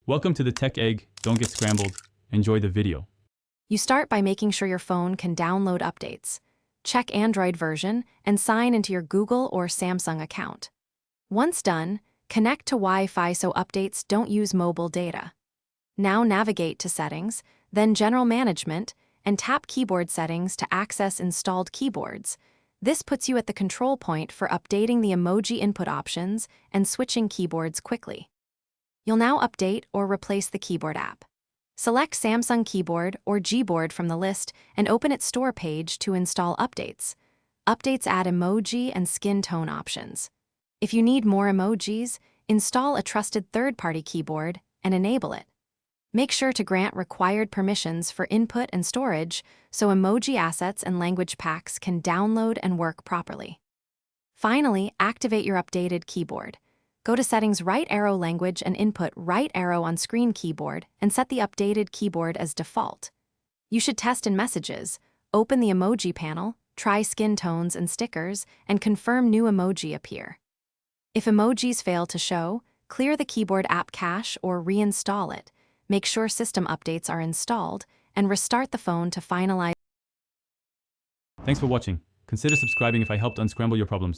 Welcome to the Tech Egg. Don't get scrambled. Enjoy the video. You start by making sure your phone can download updates. Check Android version and sign into your Google or Samsung account. Once done, connect to Wi-Fi so updates don't use mobile data. Now navigate to Settings, then General Management, and tap Keyboard Settings to access installed keyboards. This puts you at the control point for updating the emoji input options and switching keyboards quickly. You'll now update or replace the keyboard app. Select Samsung Keyboard or Gboard from the list and open its store page to install updates. Updates add emoji and skin tone options. If you need more emojis, install a trusted third-party keyboard and enable it. Make sure to grant required permissions for input and storage so emoji assets and language packs can download and work properly. Finally, activate your updated keyboard. Go to Settings right arrow language and input right arrow on screen keyboard and set the updated keyboard as default. You should test in Messages, open the emoji panel, try skin tones and stickers, and confirm new emoji appear. If emojis fail to show, clear the keyboard app cache or reinstall it. Make sure system updates are installed, and restart the phone to finalize. Thanks for watching. Consider subscribing if I helped unscramble your problems.